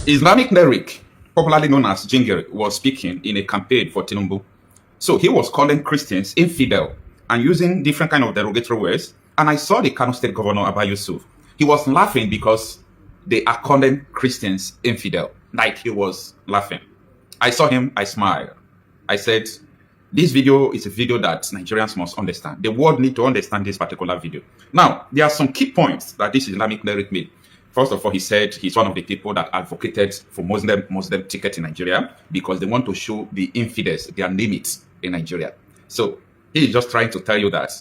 Islamic cleric, popularly known as Jingir, was speaking in a campaign for Tinubu. So he was calling Christians infidel and using different kind of derogatory words. And I saw the Kano State Governor, Abba Yusuf. He was laughing because they are calling Christians infidel. Like he was laughing. I saw him, I smiled. I said, this video is a video that Nigerians must understand. The world need to understand this particular video. Now, there are some key points that this Islamic cleric made. First of all, he said he's one of the people that advocated for Muslim ticket in Nigeria because they want to show the infidels their limits in Nigeria. So he is just trying to tell you that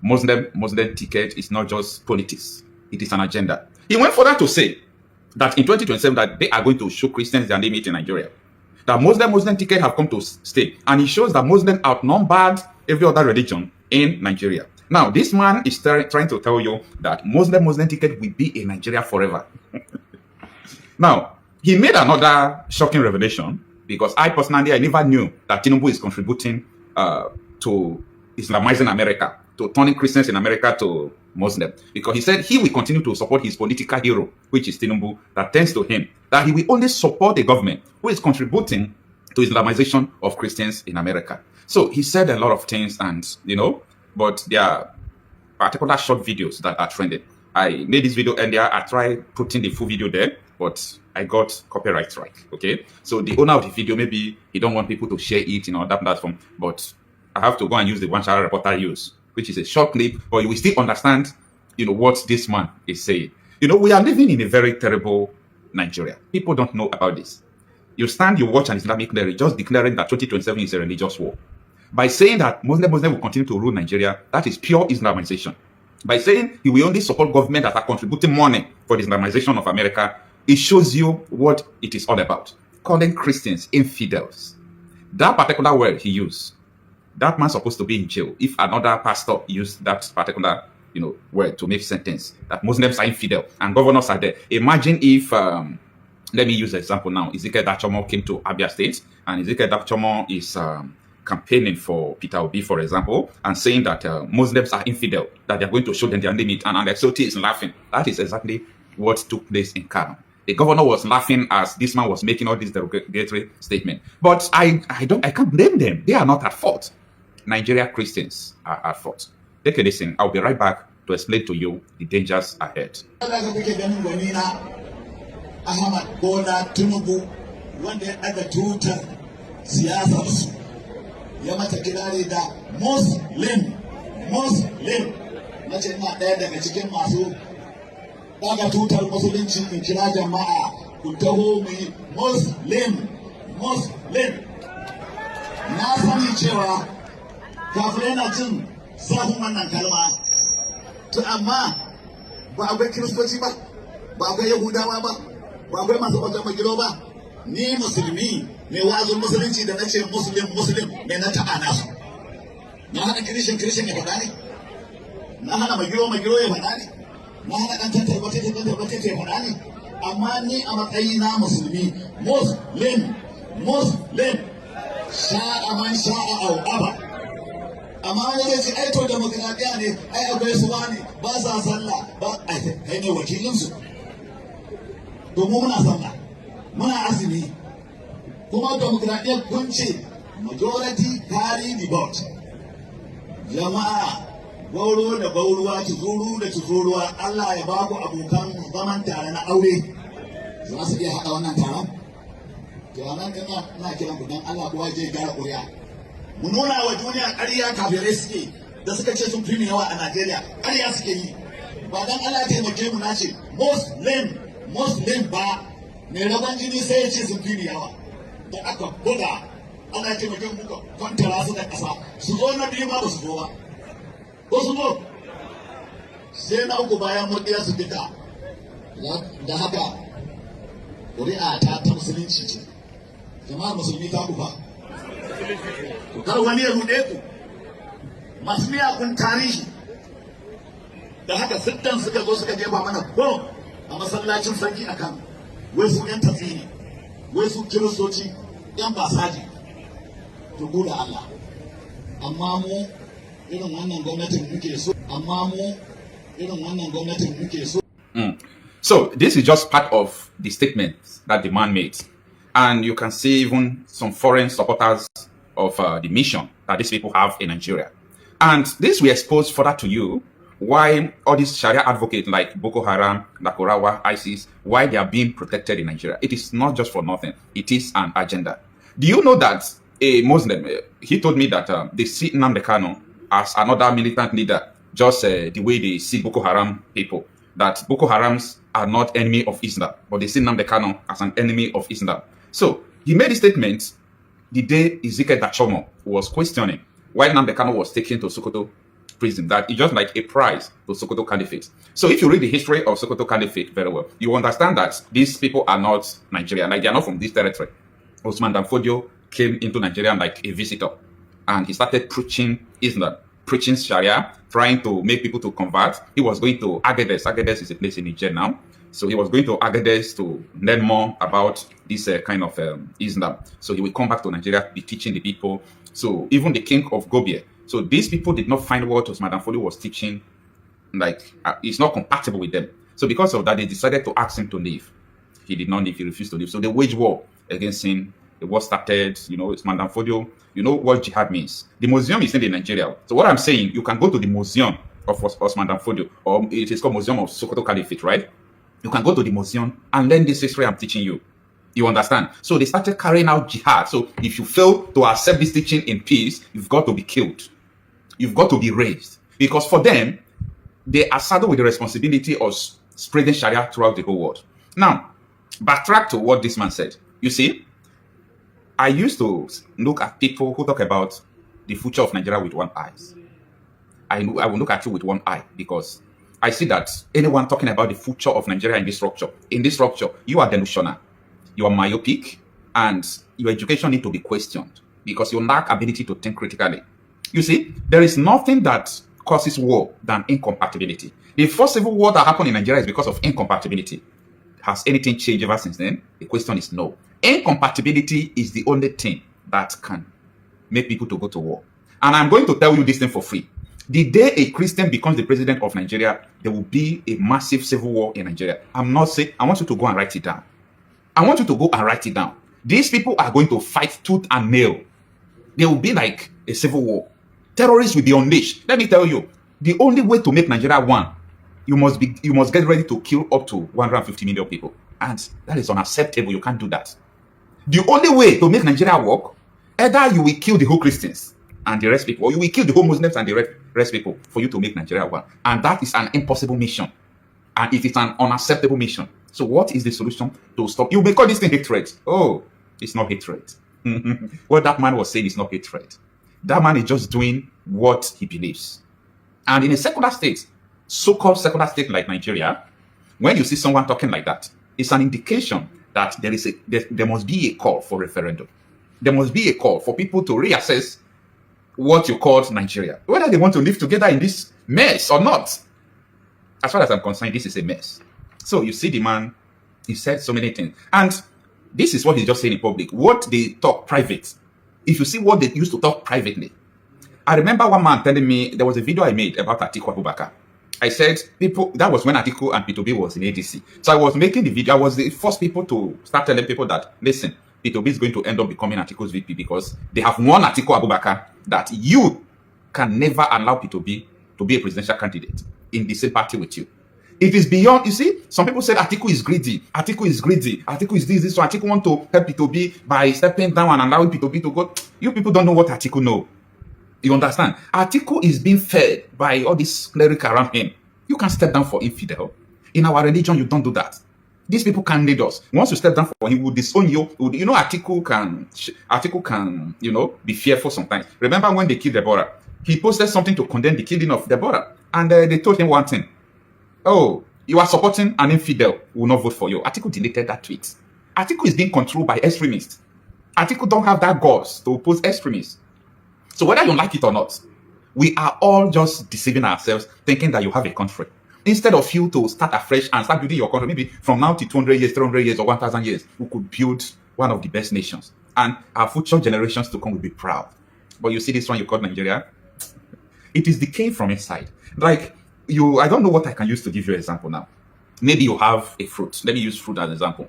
Muslim ticket is not just politics; it is an agenda. He went further to say that in 2027 that they are going to show Christians their limit in Nigeria. That Muslim ticket have come to stay, and it shows that Muslims outnumbered every other religion in Nigeria. Now, this man is trying to tell you that Muslim ticket will be in Nigeria forever. Now, he made another shocking revelation because I never knew that Tinubu is contributing to Islamizing America, to turning Christians in America to Muslim. Because he said he will continue to support his political hero, which is Tinubu, that tends to him, that he will only support a government who is contributing to Islamization of Christians in America. So he said a lot of things and, but there are particular short videos that are trending. I made this video earlier. I tried putting the full video there, but I got copyright strike. Okay, so the owner of the video, maybe he don't want people to share it, that platform. But I have to go and use the one channel reporter use, which is a short clip, but you will still understand, what this man is saying. We are living in a very terrible Nigeria. People don't know about this. You watch an Islamic cleric just declaring that 2027 is a religious war. By saying that Muslim will continue to rule Nigeria, that is pure Islamization. By saying he will only support government that are contributing money for the Islamization of America, it shows you what it is all about. Calling Christians infidels. That particular word he used, that man's supposed to be in jail if another pastor used that particular word to make sentence that Muslims are infidel and governors are there. Imagine if, let me use the example now, Ezekiel Dachomo came to Abia State and Ezekiel Dachomo is campaigning for Peter Obi, for example, and saying that Muslims are infidel, that they're going to show them their limit, and Alexoti is laughing. That is exactly what took place in Kano. The governor was laughing as this man was making all these derogatory statements. But I can't blame them. They are not at fault. Nigeria Christians are at fault. Take a listen. I'll be right back to explain to you the dangers ahead. Bola Tinubu wanda ya daga tutar siyasarsu ya mata kirare da Muslim na ce ina ɗaya daga cikin masu daga tutar musulunci in kira jama'a ku taho mu yi Muslim. Na sani cewa kafirai na jin zafin wannan kalma, to amma ba akwai kiristoci ba akwai yahudawa ba akwai masu bautar magiro ba. Ni musulmi mai wazin musulunci da na ce muslim mai na taɓa nasu. Na hana kirishin ya faɗa ne, na hana magiro ya faɗa ne, na hana ɗan tantar ya faɗa ne, amma ni a matsayi na musulmi muslim sha'a man sha'a au aba. Amma wani zai ce ai to demokradiya ne, ai akwai suwa ne ba sa sallah ba, ai ne wakilinsu. Domin muna sallah, muna azumi, kuma demokradiyyar kun ce majority carry the vote. Jama'a, gauro da gauruwa, tuzuru da tuzuruwa, Allah ya baku abokan zaman tare na aure. Za su iya haɗa wannan taron? To nan kana ina kiran ku dan Allah kowa je gara ƙuri'a. Mu nuna wa duniya ƙarya kafirai suke da suka ce sun fi mu yawa a Najeriya, ƙarya suke yi. Ba dan Allah ya taimake mu na ce Muslim ba, mai rabon jini sai ya ce sun fi yawa. Da aka buga ana taimakon muka kwantara su da ƙasa, su zo na biyu ma ba su zo ba. Ko su zo? Sai na uku bayan murɗiya su fita. Da haka ƙuri'a ta musulunci ce. Jama'ar musulmi ta ku ba. Kar wani ya ruɗe ku. Masu miyakun tarihi. Da haka sittan suka zo suka jefa mana bom a masallacin sarki a kan wai su yan tatsini, wai su kiristoci yan basaji. To da Allah, amma mu irin wannan gwamnatin muke so. So this is just part of the statement that the man made. And you can see even some foreign supporters of the mission that these people have in Nigeria. And this will expose further to you why all these Sharia advocates like Boko Haram, Nakorawa, ISIS, why they are being protected in Nigeria. It is not just for nothing. It is an agenda. Do you know that a Muslim, he told me that they see Nnamdi Kanu as another militant leader, just the way they see Boko Haram people, that Boko Harams are not enemy of Islam, but they see Nnamdi Kanu as an enemy of Islam. So he made a statement the day Ezekiel Dachomo was questioning why Nnamdi Kanu was taken to Sokoto prison, that it's just like a prize to Sokoto Caliphate. So if you read the history of Sokoto Caliphate very well, you understand that these people are not Nigerian, like they are not from this territory. Osman Danfodio came into Nigeria like a visitor, and he started preaching Islam, preaching Sharia, trying to make people to convert. He was going to Agadez. Agadez is a place in Niger now. So he was going to Agadez to learn more about this kind of Islam. So he will come back to Nigeria, be teaching the people. So even the king of Gobie. So these people did not find what Osman Danfodio was teaching, like it's not compatible with them. So because of that, they decided to ask him to leave. He did not leave. He refused to leave. So they waged war against him. The war started, Osman Danfodio. You know what jihad means. The museum is in Nigeria. So what I'm saying, you can go to the museum of Osman Danfodio, or it is called Museum of Sokoto Caliphate, right? You can go to the museum and learn this history I'm teaching you. You understand? So they started carrying out jihad. So if you fail to accept this teaching in peace, you've got to be killed. You've got to be raised. Because for them, they are saddled with the responsibility of spreading Sharia throughout the whole world. Now, backtrack to what this man said. You see, I used to look at people who talk about the future of Nigeria with one eye. I will look at you with one eye because I see that anyone talking about the future of Nigeria in this structure, you are delusional, you are myopic, and your education needs to be questioned because you lack ability to think critically. You see, there is nothing that causes war than incompatibility. The first civil war that happened in Nigeria is because of incompatibility. Has anything changed ever since then? The question is no. Incompatibility is the only thing that can make people to go to war. And I'm going to tell you this thing for free. The day a Christian becomes the president of Nigeria, there will be a massive civil war in Nigeria. I'm not saying, I want you to go and write it down. I want you to go and write it down. These people are going to fight tooth and nail. There will be like a civil war. Terrorists will be unleashed. Let me tell you, the only way to make Nigeria one, you must get ready to kill up to 150 million people. And that is unacceptable. You can't do that. The only way to make Nigeria work, either you will kill the whole Christians and the rest people, or you will kill the whole Muslims and the rest people for you to make Nigeria one. And that is an impossible mission. And it is an unacceptable mission. So what is the solution to stop? You may call this thing hatred. Oh, it's not hatred. What that man was saying is not hatred. That man is just doing what he believes. And in a secular state, so-called secular state like Nigeria, when you see someone talking like that, it's an indication that there must be a call for referendum. There must be a call for people to reassess what you call Nigeria, whether they want to live together in this mess or not. As far as I'm concerned, this is a mess. So you see the man, he said so many things. And this is what he's just saying in public. What they talk private. If you see what they used to talk privately. I remember one man telling me, there was a video I made about Atiku Abubakar. I said, that was when Atiku and P2B was in ADC. So I was making the video. I was the first people to start telling people that, listen, P2B is going to end up becoming Atiku's VP because they have warned Atiku Abubakar that you can never allow P2B to be a presidential candidate in the same party with you. It is beyond, you see, some people said Atiku is greedy. Atiku is greedy. Atiku is this. So Atiku want to help P2B by stepping down and allowing P2B to go. You people don't know what Atiku know. You understand? Atiku is being fed by all this cleric around him. You can step down for infidel. In our religion, you don't do that. These people can lead us. Once you step down for him, he will disown you. You know, Atiku can, be fearful sometimes. Remember when they killed Deborah? He posted something to condemn the killing of Deborah. And they told him one thing. Oh, you are supporting an infidel who will not vote for you. Atiku deleted that tweet. Atiku is being controlled by extremists. Atiku don't have that guts to oppose extremists. So whether you like it or not, we are all just deceiving ourselves, thinking that you have a country. Instead of you to start afresh and start building your country, maybe from now to 200 years, 300 years, or 1,000 years, we could build one of the best nations. And our future generations to come will be proud. But you see this one you call Nigeria? It is decaying from inside. Like, I don't know what I can use to give you an example now. Maybe you have a fruit. Let me use fruit as an example.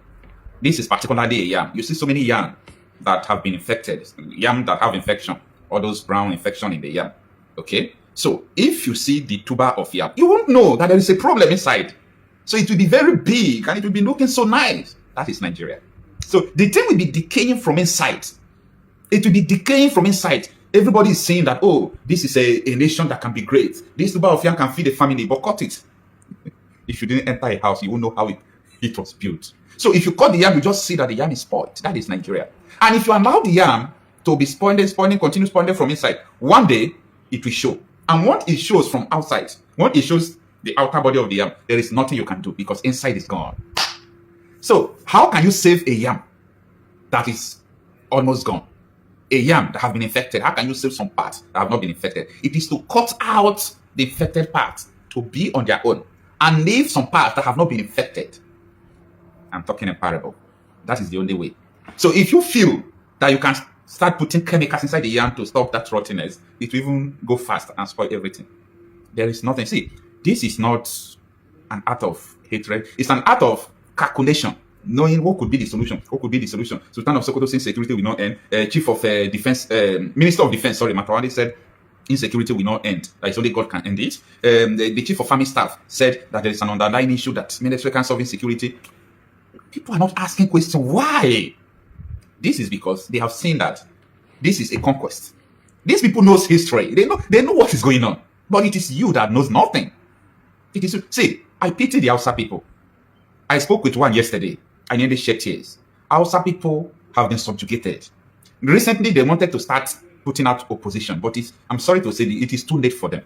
This is particularly a yam. You see so many yam that have been infected, yam that have infection, all those brown infection in the yam. Okay? So if you see the tuber of yam, you won't know that there is a problem inside. So it will be very big and it will be looking so nice. That is Nigeria. So the thing will be decaying from inside. It will be decaying from inside. Everybody is saying that, oh, this is a nation that can be great. This tuber of yam can feed a family, but cut it. If you didn't enter a house, you won't know how it was built. So if you cut the yam, you just see that the yam is spoiled. That is Nigeria. And if you allow the yam to be spoiling, continue spoiling from inside, one day it will show. And what it shows from outside, what it shows the outer body of the yam, there is nothing you can do because inside is gone. So how can you save a yam that is almost gone? A yam that have been infected, how can you save some parts that have not been infected? It is to cut out the infected parts to be on their own and leave some parts that have not been infected. I'm talking in parable. That is the only way. So if you feel that you can start putting chemicals inside the yam to stop that rottenness, it will even go fast and spoil everything. There is nothing. See, this is not an act of hatred. It's an act of calculation, knowing what could be the solution. What could be the solution? Sultan of Sokoto says security will not end. Chief of Defense, Minister of Defense, Matawali said insecurity will not end. That is only God can end it. The Chief of Army Staff said that there is an underlying issue that military can solve insecurity. People are not asking questions. Why? This is because they have seen that this is a conquest. These people knows history. They know what is going on. But it is you that knows nothing. It is. See, I pity the Hausa people. I spoke with one yesterday. I nearly shed tears. Hausa people have been subjugated. Recently, they wanted to start putting out opposition, but I'm sorry to say it is too late for them.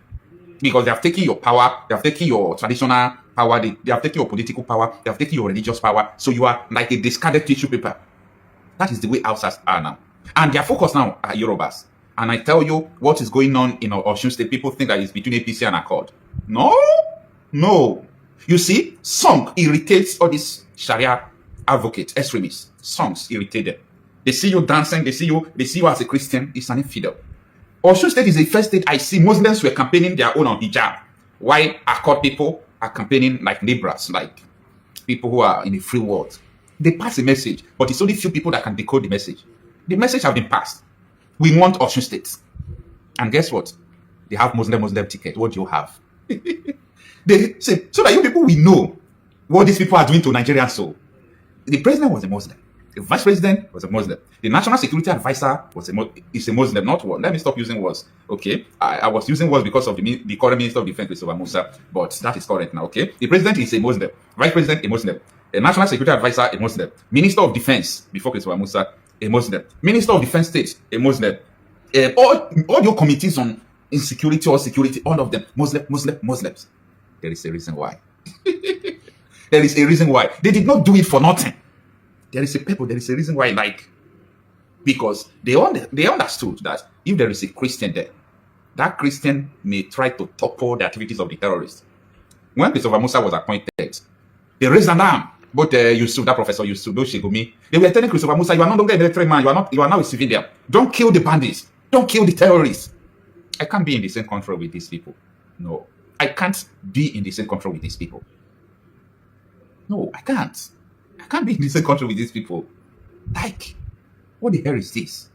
Because they have taken your power, they have taken your traditional power, they have taken your political power, they have taken your religious power, so you are like a discarded tissue paper. That is the way Hausas are now. And their focus now are Yorubas. And I tell you, what is going on in Osun State, people think that it's between APC and Accord. No. You see, song irritates all these Sharia advocates, extremists. Songs irritate them. They see you dancing, they see you as a Christian, it's an infidel. Osun State is the first state I see Muslims were campaigning their own on hijab, while Accord people are campaigning like liberals, like people who are in a free world. They pass a message, but it's only few people that can decode the message. The message has been passed. We want Osun State. And guess what? They have Muslim ticket. What do you have? They say, so that you people will know what these people are doing to Nigerians. So the president was a Muslim. The vice president was a Muslim. The national security advisor is a Muslim, not one. Let me stop using words. Okay, I was using words because of the current minister of defense, Christopher Musa, but that is correct now. Okay, the president is a Muslim, vice president a Muslim, a national security advisor a Muslim, minister of defense before Christopher Musa a Muslim, minister of defense state a Muslim. All your committees on insecurity or security, all of them Muslims. There is a reason why. There is a reason why. They did not do it for nothing. There is a purpose. There is a reason why, because they understood that if there is a Christian there, that Christian may try to topple the activities of the terrorists. When Christopher Musa was appointed, they raised an arm. But Yusuf, that professor Yusuf, Shigumi, they were telling Christopher Musa, you are no longer a military man. You are now a civilian. Don't kill the bandits. Don't kill the terrorists. I can't be in the same country with these people. No, I can't be in the same country with these people. No, I can't. I can't be in the same country with these people. Like, what the hell is this?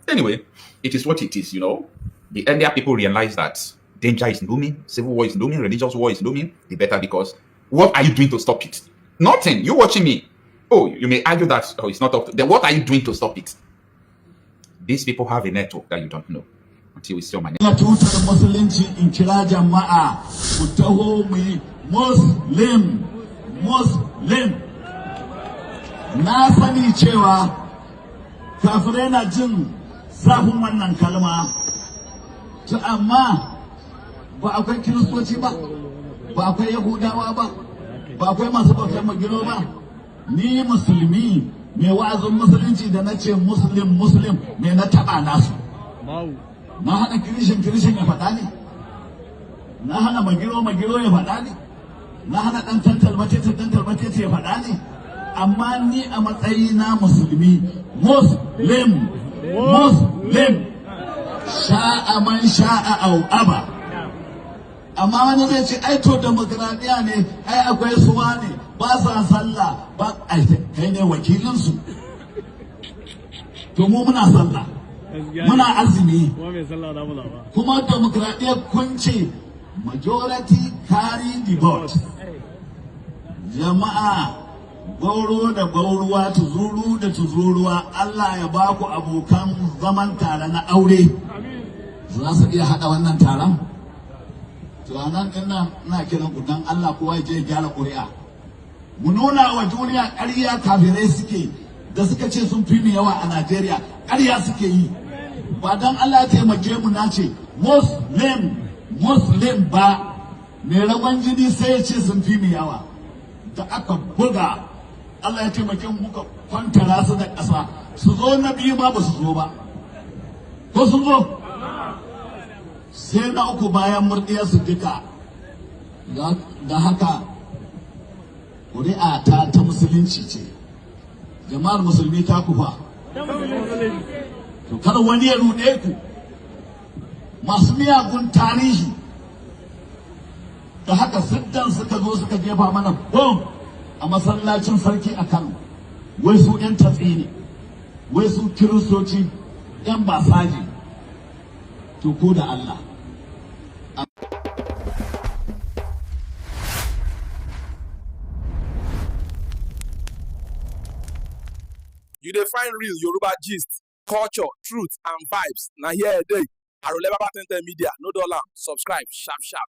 Anyway, it is what it is, you know. The earlier people realize that danger is looming, civil war is looming, religious war is looming, the better, because what are you doing to stop it? Nothing. You watching me. Oh, you may argue that it's not up to then what are you doing to stop it? These people have a network that you don't know until we see on my network. Muslim. Na sani cewa kafirai na jin zafin wannan kalma, to amma ba akwai kiristoci ba akwai yahudawa ba akwai masu bautar magiro ba. Ni musulmi mai wa'azin musulunci da na ce muslim mai na taba nasu. Na hana kirishin ya faɗa ne, na hana magiro ya faɗa ne, na hana ɗan tantalmatece ya faɗa ne. Amma ni a matsayina musulmi, muslim, sha'a man sha'a au aba. amma wani zai ce ai to demokradiya ne, ai akwai suwa ne ba sa sallah ba, ai kai ne wakilinsu. To mu muna sallah, muna azumi, kuma demokradiya kun ce majority carry the vote. Jama'a, gauro da gauruwa, tuzuru da tuzuruwa, Allah ya ba ku abokan zaman tare na aure. Za su iya haɗa wannan taron? Tunanan ina kiran ku dan Allah kowa je gyara ƙuri'a. Mu nuna wa duniya ƙarya kafirai suke da suka ce sun fi mu yawa a Najeriya, ƙarya suke yi. Ba dan Allah ya taimake mu na ce Muslim ba, mai ragon jini sai ya ce sun fi mu yawa. Da aka buga, Allah ya taimake mu muka kwantara su da ƙasa, su zo na biyu ma ba su zo ba. Ko sun zo? Sai na uku bayan murɗiyarsu duka. Da haka ƙuri'a ta musulunci ce. Jama'ar musulmi ta kufa. To kar wani ya ruɗe ku. Masu miyagun tarihi. Da haka siddan suka zo suka jefa mana bom a masallacin sarki a Kano. Wai su 'yan tatsi ne. Wai su kiristoci 'yan basaji. To ko da Allah. You dey find real Yoruba gist, culture, truth and vibes. Na here e dey. Arole Baba Ten Ten Media, no dollar. Subscribe sharp sharp.